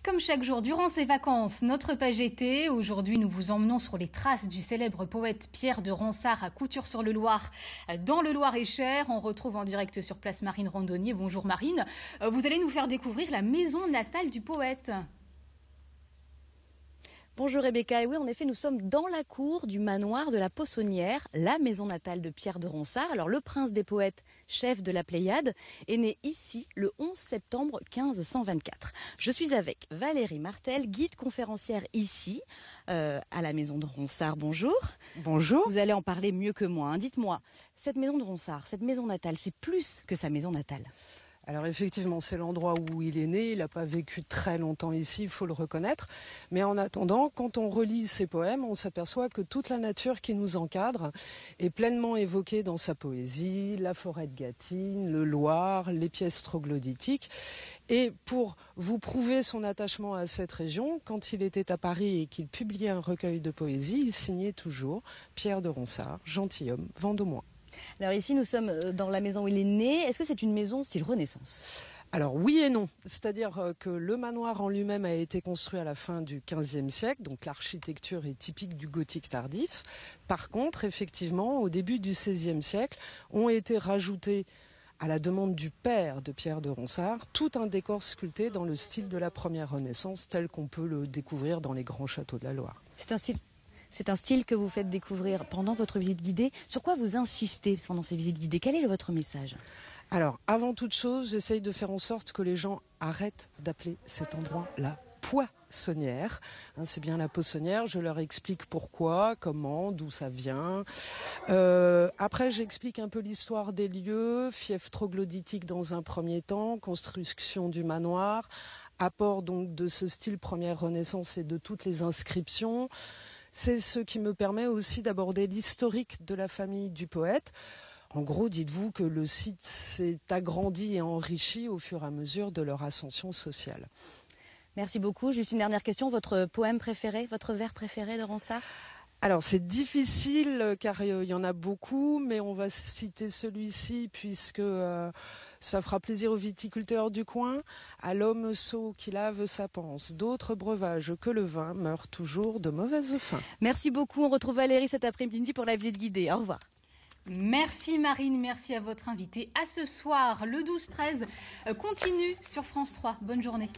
Comme chaque jour durant ces vacances, notre page été. Aujourd'hui, nous vous emmenons sur les traces du célèbre poète Pierre de Ronsard à Couture-sur-le-Loir, dans le Loir-et-Cher. On retrouve en direct sur place Marine Randonnier. Bonjour Marine. Vous allez nous faire découvrir la maison natale du poète. Bonjour Rebecca, et oui en effet nous sommes dans la cour du manoir de la Possonnière, la maison natale de Pierre de Ronsard. Alors le prince des poètes, chef de la Pléiade, est né ici le 11 septembre 1524. Je suis avec Valérie Martel, guide conférencière ici, à la maison de Ronsard. Bonjour. Bonjour. Vous allez en parler mieux que moi. Dites-moi, cette maison de Ronsard, cette maison natale, c'est plus que sa maison natale. Alors effectivement, c'est l'endroit où il est né. Il n'a pas vécu très longtemps ici, il faut le reconnaître. Mais en attendant, quand on relit ses poèmes, on s'aperçoit que toute la nature qui nous encadre est pleinement évoquée dans sa poésie. La forêt de Gâtine, le Loir, les pièces troglodytiques. Et pour vous prouver son attachement à cette région, quand il était à Paris et qu'il publiait un recueil de poésie, il signait toujours Pierre de Ronsard, gentilhomme vendômois. Alors ici, nous sommes dans la maison où il est né. Est-ce que c'est une maison style Renaissance ? Alors oui et non, c'est-à-dire que le manoir en lui-même a été construit à la fin du XVe siècle, donc l'architecture est typique du gothique tardif. Par contre, effectivement, au début du XVIe siècle, ont été rajoutés, à la demande du père de Pierre de Ronsard, tout un décor sculpté dans le style de la première Renaissance, tel qu'on peut le découvrir dans les grands châteaux de la Loire. C'est un style que vous faites découvrir pendant votre visite guidée. Sur quoi vous insistez pendant ces visites guidées? Quel est votre message? Alors, avant toute chose, j'essaye de faire en sorte que les gens arrêtent d'appeler cet endroit la poissonnière. C'est bien la poissonnière, je leur explique pourquoi, comment, d'où ça vient. Après, j'explique un peu l'histoire des lieux, fief troglodytique dans un premier temps, construction du manoir, apport donc de ce style première Renaissance et de toutes les inscriptions. C'est ce qui me permet aussi d'aborder l'historique de la famille du poète. En gros, dites-vous que le site s'est agrandi et enrichi au fur et à mesure de leur ascension sociale. Merci beaucoup. Juste une dernière question. Votre poème préféré, votre vers préféré de Ronsard ? Alors c'est difficile car il y en a beaucoup, mais on va citer celui-ci puisque ça fera plaisir aux viticulteurs du coin. À l'homme sot qui lave sa panse, d'autres breuvages que le vin meurent toujours de mauvaise faim. Merci beaucoup. On retrouve Valérie cet après-midi pour la visite guidée. Au revoir. Merci Marine, merci à votre invité. À ce soir, le 12-13 continue sur France 3. Bonne journée.